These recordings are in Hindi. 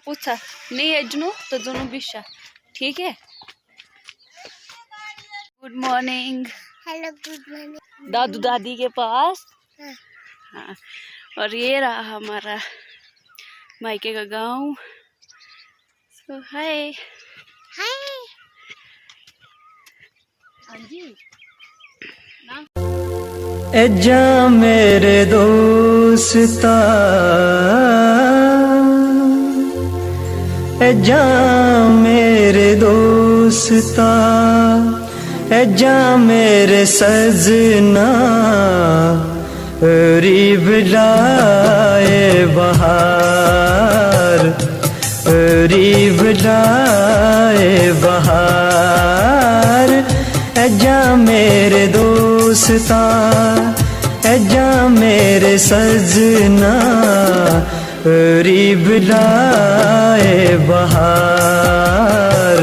पूछा नहीं एजनू तो दोनों बिशा ठीक है। Good morning. Hello good morning. दादू दादी के पास। हाँ। हाँ और ये रहा हमारा मायके का गांव। सो हाय हाय। हाँ जी एजा मेरे दोस्ता एजा मेरे दोस्ता एजा मेरे सजना रीब लाए बहार रीब लाए बहार एजा मेरे दोस्ता एजा मेरे सजना रीब लाए बहार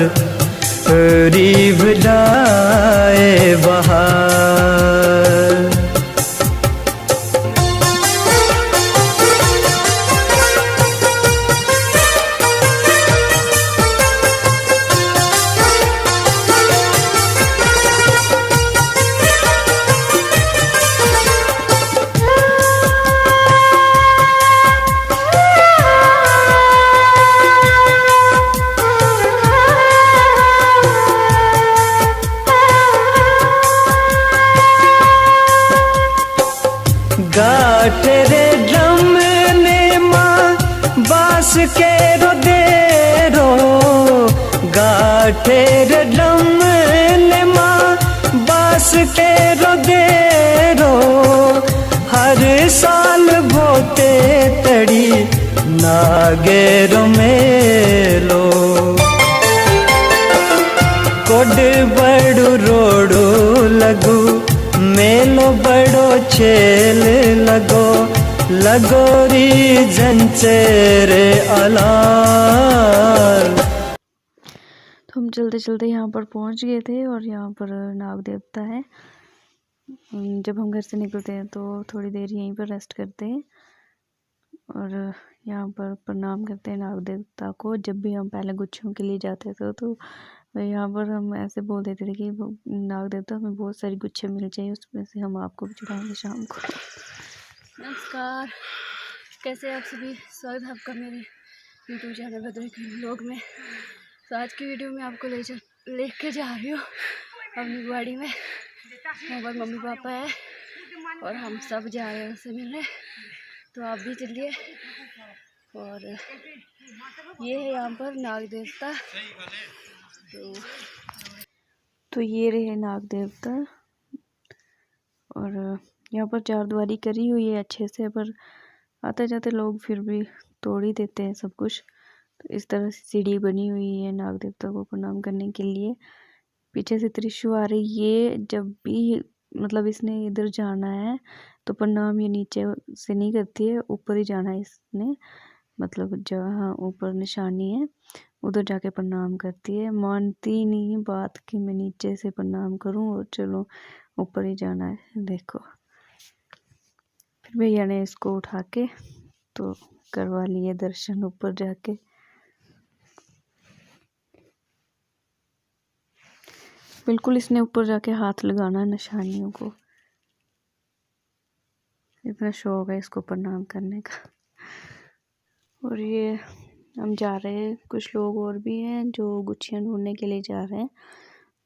रीब लाए बहार। गाठ रे ड्रम ने माँ बास के रो दे रो गाठ रे ड्रम ने माँ बास के रो दे रो हर साल बोते तड़ी नागेरो मेलो कोड बड़ू रोडू लगू मेलो बड़ो छेल लगो लगोरी जंचेरे अलार। तो हम चलते चलते यहाँ पर पहुँच गए थे और यहाँ पर नाग देवता है। जब हम घर से निकलते हैं तो थोड़ी देर यहीं पर रेस्ट करते हैं और यहाँ पर प्रणाम करते हैं नाग देवता को। जब भी हम पहले गुच्छों के लिए जाते थे तो यहाँ पर हम ऐसे बोल देते थे कि नाग देवता हमें बहुत सारी गुच्छे मिल चाहिए, उसमें से हम आपको भी चढ़ाएंगे शाम को। नमस्कार, कैसे आप सभी? स्वागत है आपका मेरे यूट्यूब चैनल बदरी के व्लॉग में। तो आज की वीडियो में आपको लेके जा रही हूँ अपनी गाड़ी में। यहाँ पर मम्मी पापा है और हम सब जा रहे हैं उनसे मिलने, तो आप भी चलिए। और ये है यहाँ पर नाग देवता। तो ये रहे नाग देवता और यहाँ पर चारद्वारी करी हुई है अच्छे से, पर आते जाते लोग फिर भी तोड़ ही देते हैं सब कुछ। तो इस तरह से सीढ़ी बनी हुई है नाग देवता को प्रणाम करने के लिए। पीछे से त्रिशूल आ रही है। जब भी मतलब इसने इधर जाना है तो प्रणाम ये नीचे से नहीं करती है, ऊपर ही जाना है इसने। मतलब जहाँ ऊपर निशानी है उधर जाके प्रणाम करती है। मानती नहीं बात कि मैं नीचे से प्रणाम करूं और चलो ऊपर ही जाना है। देखो फिर भैया ने इसको उठा के तो करवा लिए दर्शन ऊपर जाके। बिल्कुल इसने ऊपर जाके हाथ लगाना है निशानियों को, इतना शौक है इसको प्रणाम करने का। और ये हम जा रहे हैं, कुछ लोग और भी हैं जो गुच्छियाँ ढूंढने के लिए जा रहे हैं।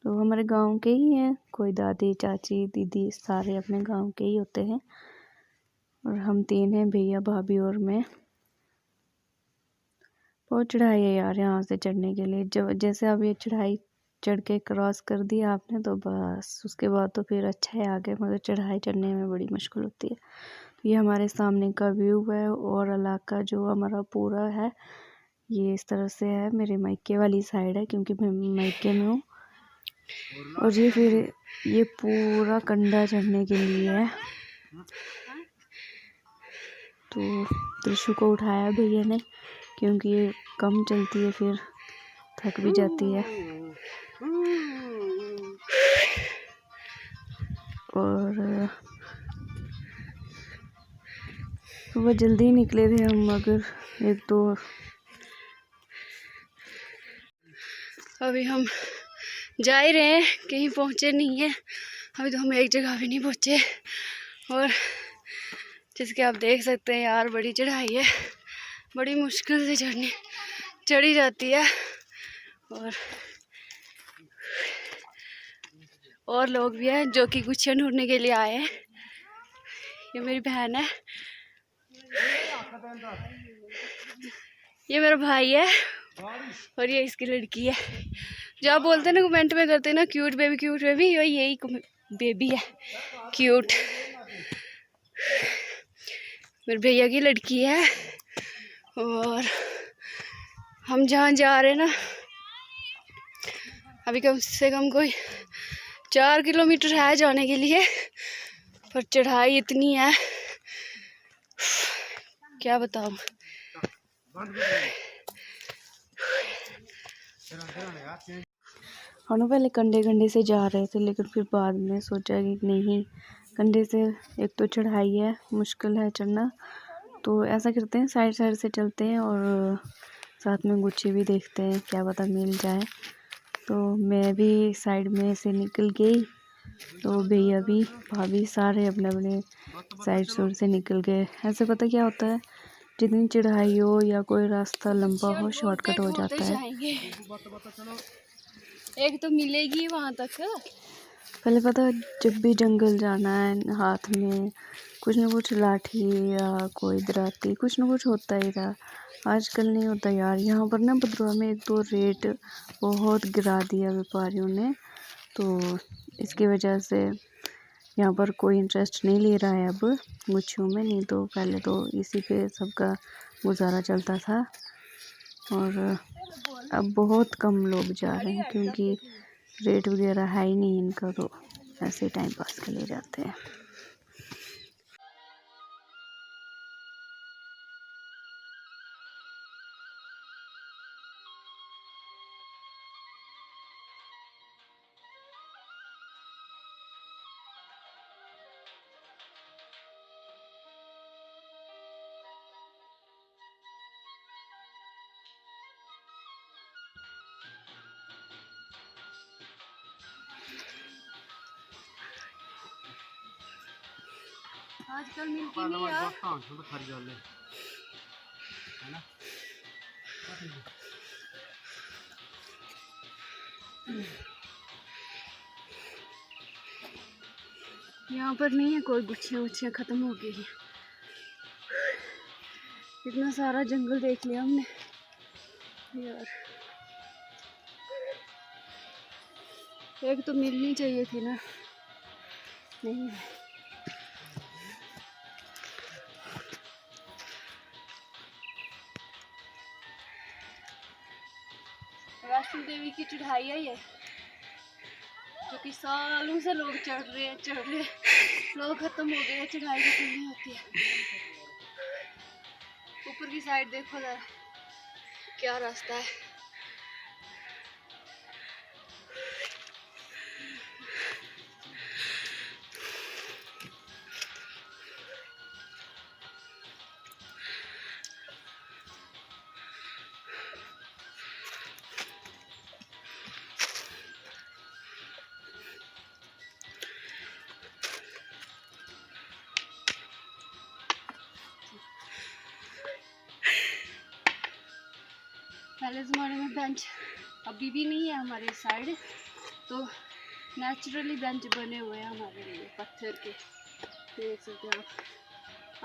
तो हमारे गांव के ही हैं, कोई दादी चाची दीदी सारे अपने गांव के ही होते हैं। और हम 3 हैं, भैया भाभी और मैं। बहुत चढ़ाई है यार यहाँ से चढ़ने के लिए। जब जैसे अब ये चढ़ाई चढ़ के क्रॉस कर दिया आपने तो बस उसके बाद तो फिर अच्छा है आगे, मगर चढ़ाई चढ़ने में बड़ी मुश्किल होती है। तो ये हमारे सामने का व्यू है और इलाका जो हमारा पूरा है ये इस तरह से है। मेरे मायके वाली साइड है क्योंकि मैं मायके में हूँ। और ये फिर ये पूरा कंधा चढ़ने के लिए है। तो त्रिशु को उठाया भैया ने क्योंकि ये कम चलती है, फिर थक भी जाती है। और सुबह जल्दी निकले थे हम, मगर एक दो अभी हम जा ही रहे हैं, कहीं पहुँचे नहीं है अभी तो हम एक जगह भी नहीं पहुँचे। और जिसके आप देख सकते हैं यार, बड़ी चढ़ाई है, बड़ी मुश्किल से चढ़ी जाती है। और लोग भी हैं जो कि गुच्छियाँ ढूंढने के लिए आए हैं। ये मेरी बहन है, ये मेरा भाई है और ये इसकी लड़की है। जो आप बोलते हैं ना, कमेंट में करते हैं ना, क्यूट बेबी, यही बेबी है, क्यूट। मेरे भैया की लड़की है। और हम जहाँ जा रहे हैं ना, अभी कम से कम कोई 4 किलोमीटर है जाने के लिए, पर चढ़ाई इतनी है क्या बताऊं। हम पहले कंधे से जा रहे थे, लेकिन फिर बाद में सोचा कि नहीं, कंधे से एक तो चढ़ाई है, मुश्किल है चढ़ना, तो ऐसा करते हैं साइड से चलते हैं और साथ में गुच्छी भी देखते हैं, क्या पता मिल जाए। तो मैं भी साइड में से निकल गई, तो भैया भी, भाभी, सारे अपने अपने साइड से निकल गए। ऐसे पता क्या होता है, जितनी चढ़ाई हो या कोई रास्ता लंबा हो, शॉर्टकट हो जाता है। एक तो मिलेगी वहाँ तक। पहले पता, जब भी जंगल जाना है, हाथ में कुछ न कुछ लाठी या कोई दराती कुछ न कुछ होता ही था। आजकल नहीं होता यार। यहाँ पर ना भद्रवा में एक तो रेट बहुत गिरा दिया व्यापारियों ने, तो इसकी वजह से यहाँ पर कोई इंटरेस्ट नहीं ले रहा है अब गुच्छियों में। नहीं तो पहले तो इसी पे सबका गुजारा चलता था, और अब बहुत कम लोग जा रहे हैं क्योंकि रेट वगैरह है ही नहीं इनका, तो ऐसे टाइम पास के लिए जाते हैं। आजकल मिलती नहीं यार। यहाँ पर नहीं है कोई, गुच्छियाँ खत्म हो गई है। इतना सारा जंगल देख लिया हमने यार, एक तो मिलनी चाहिए थी ना, नहीं। वैष्णो देवी की चढ़ाई है ये, जो कि सालों से लोग चढ़ रहे हैं, लोग खत्म हो गए, चढ़ाई भी नहीं होती है। ऊपर की साइड देखो जरा, क्या रास्ता है। पहले ज़माने में बेंच अभी भी नहीं है हमारे साइड, तो नेचुरली बेंच बने हुए हैं हमारे लिए पत्थर के। देख सकते हैं आप,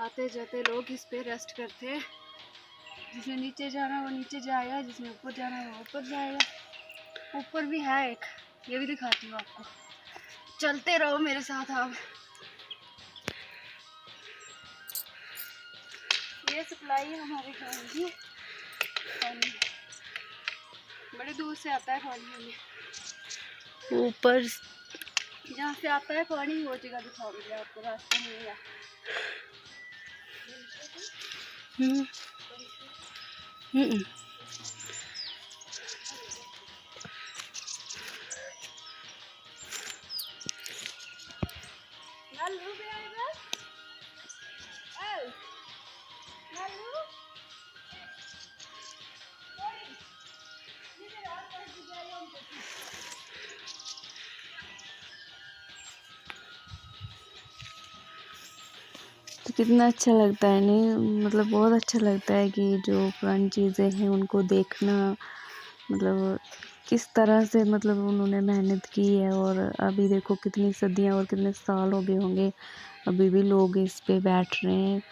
आते जाते लोग इस पे रेस्ट करते हैं। जिसने नीचे जाना वो नीचे जाएगा, जिसने ऊपर जाना वो ऊपर जाएगा। ऊपर भी है एक, ये भी दिखाती हूँ आपको, चलते रहो मेरे साथ आप। ये सप्लाई है हमारे गाँव की, पानी बड़े दूर से आता है पानी हमें। ऊपर जहाँ से आता है पानी वो जगह दिखाऊंगी आपको, रास्ता नहीं है। कितना अच्छा लगता है, नहीं मतलब बहुत अच्छा लगता है कि जो पुरानी चीज़ें हैं उनको देखना, मतलब किस तरह से मतलब उन्होंने मेहनत की है। और अभी देखो कितनी सदियां और कितने साल हो गए होंगे, अभी भी लोग इस पे बैठ रहे हैं।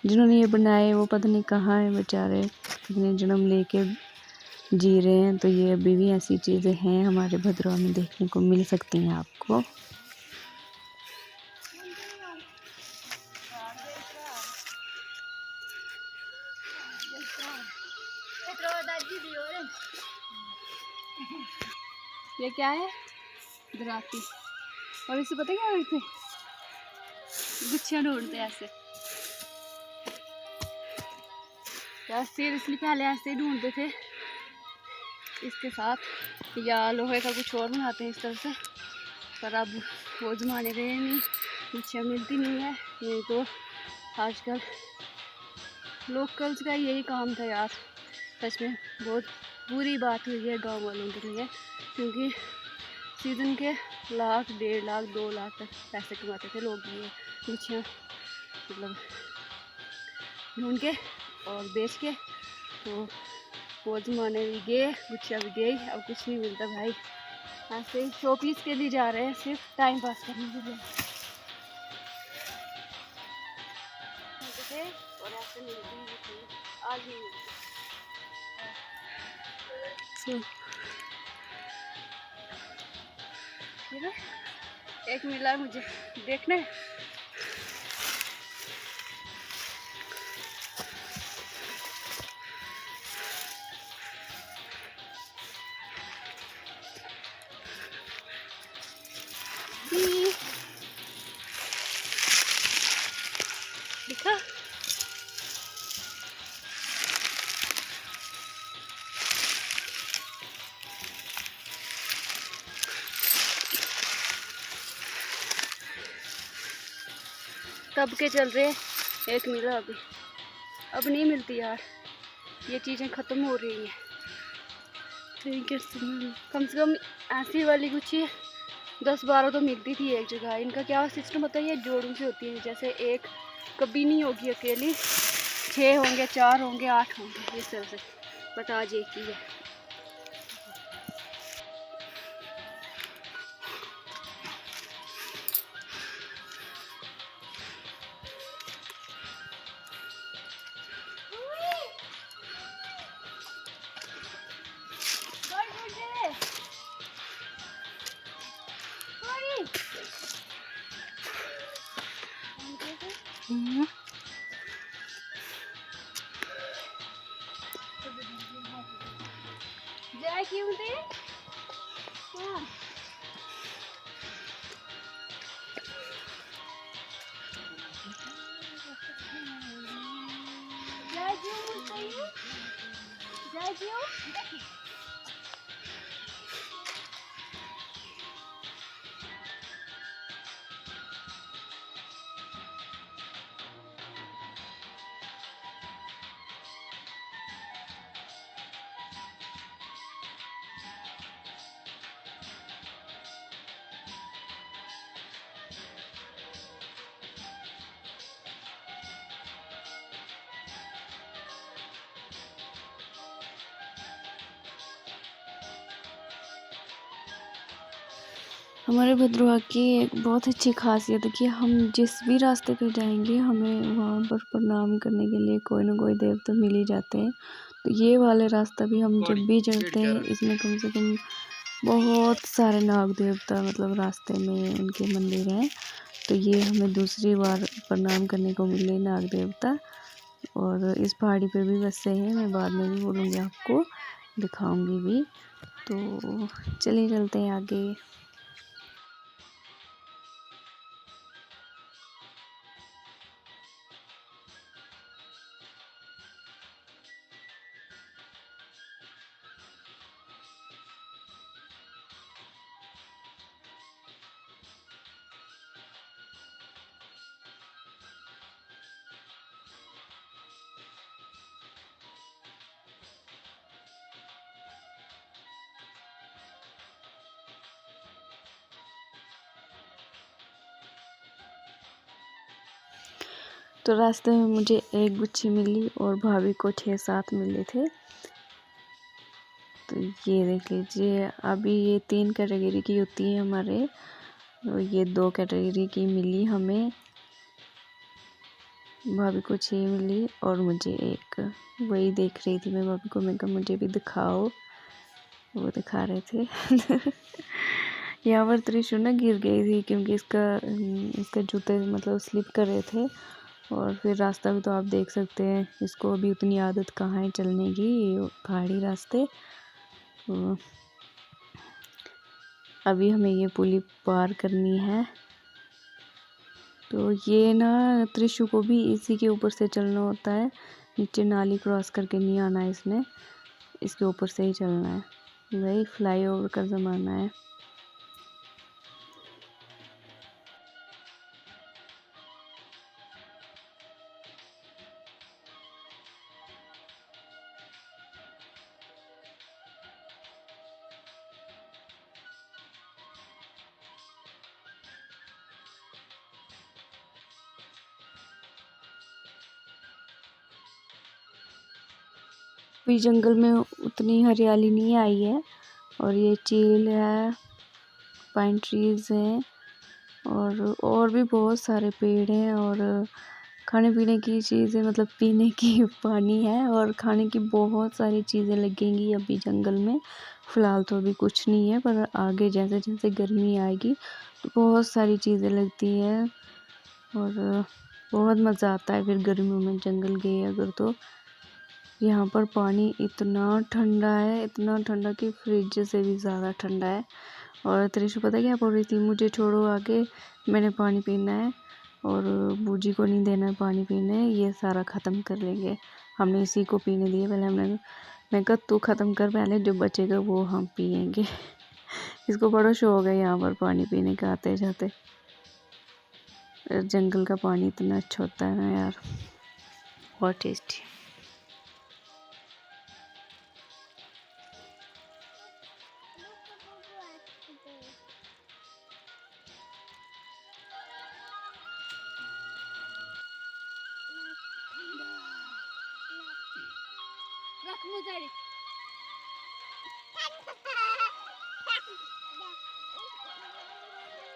जिन्होंने ये बनाए वो पता नहीं कहाँ है बेचारे, कितने जन्म लेके जी रहे हैं। तो ये अभी भी ऐसी चीज़ें हैं हमारे भद्रवाह में देखने को मिल सकती हैं आपको। ये क्या है? दराती। और इसे पता क्या करते, गुच्छियाँ ढूंढते हैं ऐसे। यार सीरियसली पहले ऐसे ही ढूंढते थे इसके साथ, या लोहे का कुछ और बनाते हैं इस तरह से। पर अब वो ज़माने रहे नहीं, गुच्छियाँ मिलती नहीं है। नहीं तो आजकल लोकल्स का यही काम था यार। सच में बहुत बुरी बात हुई है गांव वालों के लिए, क्योंकि सीज़न के 1 लाख 1.5 लाख 2 लाख तक पैसे कमाते थे लोग ये गुच्छियाँ मतलब ढूंढ के और बेच के। तो वो ज़माने भी गए, गुच्छियाँ भी गई, अब कुछ नहीं मिलता भाई। ऐसे ही शो पीस के लिए जा रहे हैं, सिर्फ टाइम पास करने के लिए थे। और ऐसे मिलती ही थी, आज नहीं मिलती। ठीक है, एक मिला है मुझे, देखना है। देखा, तब के चल रहे, एक मिला अभी, अब नहीं मिलती यार, ये चीज़ें ख़त्म हो रही हैं। कम से कम ऐसी वाली गुच्छी 10-12 तो मिलती थी एक जगह। इनका क्या सिस्टम होता है, ये जोड़ों से होती है, जैसे एक कभी नहीं होगी अकेली, 6 होंगे, 4 होंगे, 8 होंगे, इस तरह से। बट आज एक ही है। जय क्यों थे? हाँ। जय क्यों चाहिए? जय क्यों? हमारे भद्रवाह की एक बहुत अच्छी खासियत है कि हम जिस भी रास्ते पे जाएंगे हमें वहाँ पर प्रणाम करने के लिए कोई ना कोई देवता मिल ही जाते हैं। तो ये वाले रास्ता भी हम जब भी चलते हैं, इसमें कम से कम बहुत सारे नाग देवता मतलब रास्ते में उनके मंदिर हैं। तो ये हमें दूसरी बार प्रणाम करने को मिले नाग देवता। और इस पहाड़ी पे भी बसे हैं, मैं बाद में भी बोलूँगी, आपको दिखाऊँगी भी। तो चलिए चलते हैं आगे। तो रास्ते में मुझे एक गुच्छी मिली और भाभी को 6-7 मिले थे। तो ये देख लीजिए, अभी ये 3 कैटेगरी की होती है हमारे, तो ये 2 कैटेगरी की मिली हमें। भाभी को 6 मिली और मुझे 1। वही देख रही थी मैं भाभी को, मैं कहा मुझे भी दिखाओ, वो दिखा रहे थे। यहाँ पर त्रिशु ना गिर गई थी क्योंकि इसका जूते मतलब स्लिप कर रहे थे। और फिर रास्ता भी तो आप देख सकते हैं, इसको अभी उतनी आदत कहाँ है चलने की, पहाड़ी रास्ते। तो अभी हमें ये पुली पार करनी है। तो ये ना त्रिशु को भी इसी के ऊपर से चलना होता है, नीचे नाली क्रॉस करके नहीं आना है इसने, इसके ऊपर से ही चलना है। वही फ्लाईओवर का ज़माना है। अभी जंगल में उतनी हरियाली नहीं आई है, और ये चील है, पाइन ट्रीज हैं, और भी बहुत सारे पेड़ हैं, और खाने पीने की चीज़ें मतलब पीने की पानी है, और खाने की बहुत सारी चीज़ें लगेंगी अभी जंगल में। फ़िलहाल तो अभी कुछ नहीं है, पर आगे जैसे जैसे गर्मी आएगी तो बहुत सारी चीज़ें लगती हैं, और बहुत मज़ा आता है फिर गर्मियों में जंगल गए अगर तो। यहाँ पर पानी इतना ठंडा है, इतना ठंडा कि फ्रिज से भी ज़्यादा ठंडा है। और त्रिशु पता क्या बोल रही थी, मुझे छोड़ो आगे, मैंने पानी पीना है, और बूजी को नहीं देना है पानी पीने, ये सारा ख़त्म कर लेंगे, हमने इसी को पीने दिए पहले। मैं कहा तू ख़त्म कर पहले, जो बचेगा वो हम पियेंगे। इसको बड़ा शौक है यहाँ पर पानी पीने का आते जाते। जंगल का पानी इतना अच्छा होता है ना यार, बहुत टेस्टी।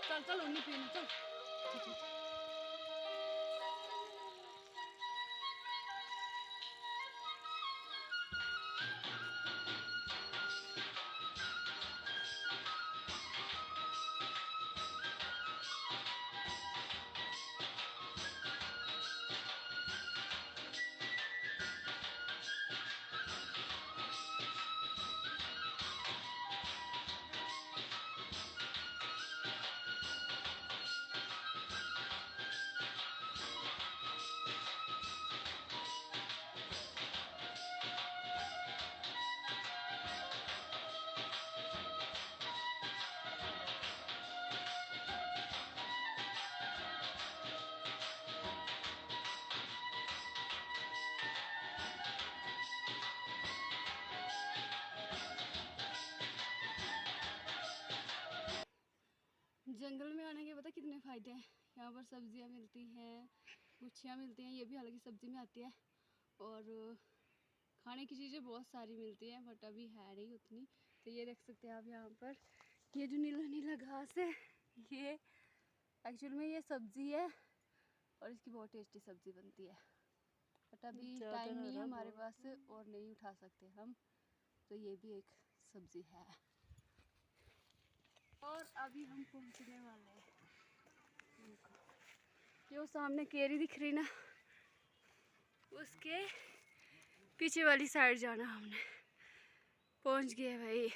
चल चल उन्हीं पीने चल। जंगल में आने के पता कितने फ़ायदे हैं। यहाँ पर सब्जियाँ मिलती हैं, गुच्छियाँ मिलती हैं, ये भी हालांकि सब्जी में आती है, और खाने की चीज़ें बहुत सारी मिलती हैं, बट अभी है नहीं उतनी। तो ये देख सकते हैं आप यहाँ पर, ये जो नीला नीला घास है, ये एक्चुअल में ये सब्जी है, और इसकी बहुत टेस्टी सब्जी बनती है, बट अभी टाइम नहीं है हमारे पास और नहीं उठा सकते हम, तो ये भी एक सब्जी है। और अभी हम पहुंचने वाले हैं, जो सामने केरी दिख रही ना, उसके पीछे वाली साइड जाना हमने। पहुंच गए भाई।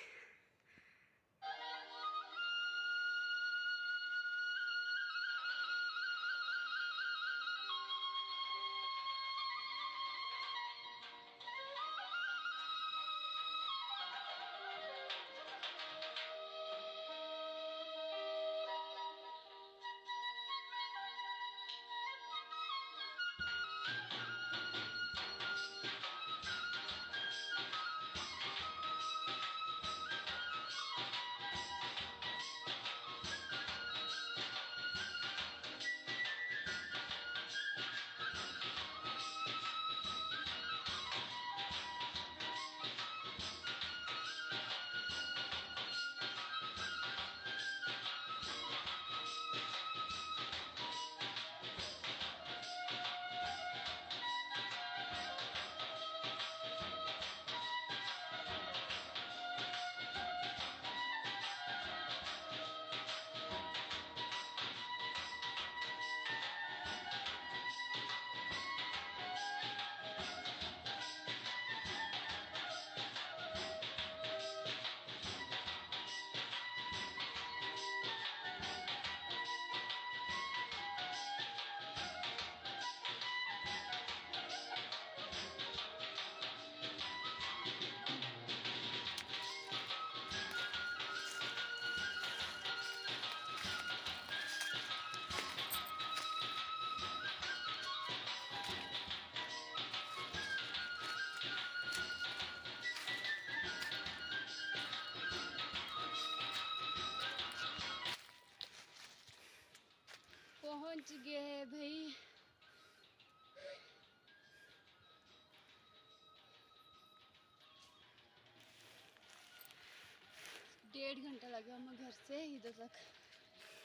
1.5 घंटा लगा हमें घर से इधर तक।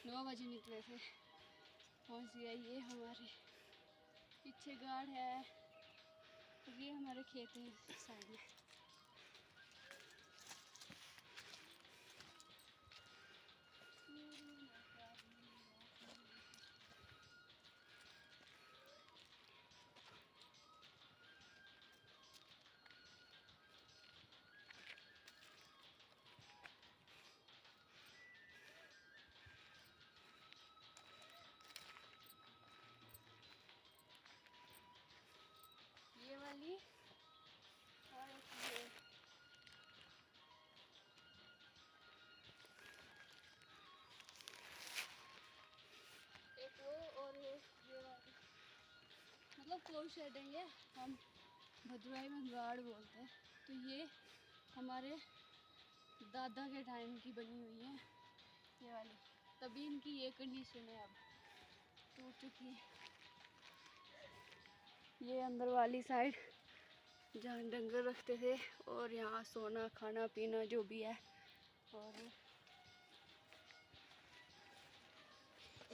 9 बजे निकले थे, पहुँच गया। ये हमारे पीछे गाड़ है और ये हमारे खेत हैं साइड में। ये वाली और ये एक वो और ये वाली, मतलब कोल शेड है ये, हम भद्रवाही में गाड़ बोलते हैं। तो ये हमारे दादा के टाइम की बनी हुई है ये वाली, तभी इनकी ये कंडीशन है, अब टूट चुकी है। ये अंदर वाली साइड जहाँ डंगर रखते थे और यहाँ सोना खाना पीना जो भी है, और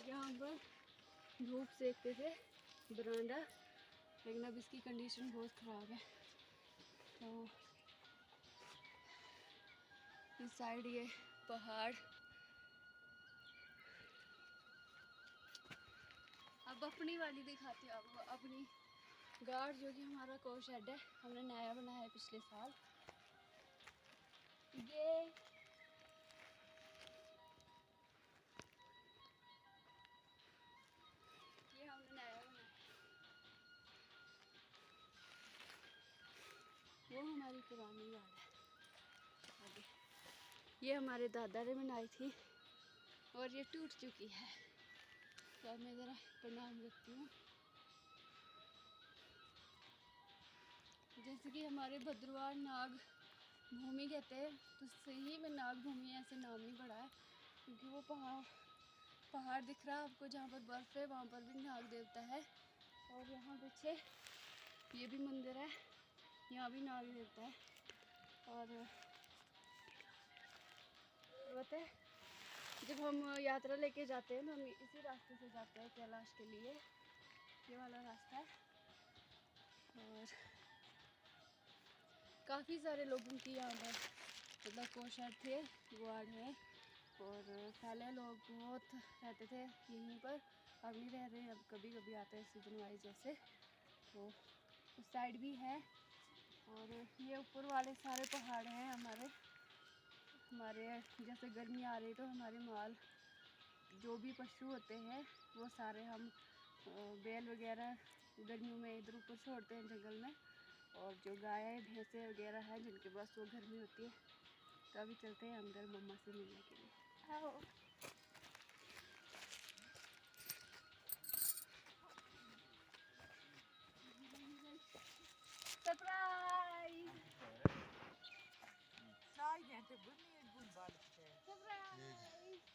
यहाँ पर धूप सेकते थे बरामदा, लेकिन अब इसकी कंडीशन बहुत ख़राब है। तो इस साइड ये पहाड़, अब अपनी वाली दिखाती हूँ आपको, अपनी गाड़ जो कि हमारा को शेड है, हमने नया बनाया है पिछले साल। ये हमने नया बनाया, वो हमारी पुरानी गाड़ है। आगे ये हमारे दादा ने बनाई थी और ये टूट चुकी है। तो अब मैं ज़रा प्रणाम रखती हूँ। जैसे कि हमारे भद्रवाह नाग भूमि कहते हैं, तो सही में नाग भूमि ऐसे नाम नहीं पड़ा है, क्योंकि वो पहाड़ दिख रहा है आपको जहाँ पर बर्फ़ है, वहाँ पर भी नाग देवता है। और यहाँ पीछे ये भी मंदिर है, यहाँ भी नाग देवता है। और पता है, जब हम यात्रा लेके जाते हैं तो हम इसी रास्ते से जाते हैं कैलाश के लिए, ये वाला रास्ता है। और काफ़ी सारे लोगों की यहाँ पर मतलब कोशर थे गुआड़ में, और पहले लोग बहुत रहते थे यहीं पर, अब नहीं रह रहे, अब कभी कभी आते हैं सीजन वाइज जैसे। तो उस साइड भी है, और ये ऊपर वाले सारे पहाड़ हैं हमारे जैसे गर्मी आ रही तो हमारे माल जो भी पशु होते हैं वो सारे हम बैल वगैरह गर्मियों में इधर ऊपर छोड़ते हैं जंगल में, और जो गाय भैंसें वगैरह हैं जिनके पास वो घर में होती है, तो अभी चलते हैं अंदर मम्मा से मिलने के लिए। आओ। Surprise surprise.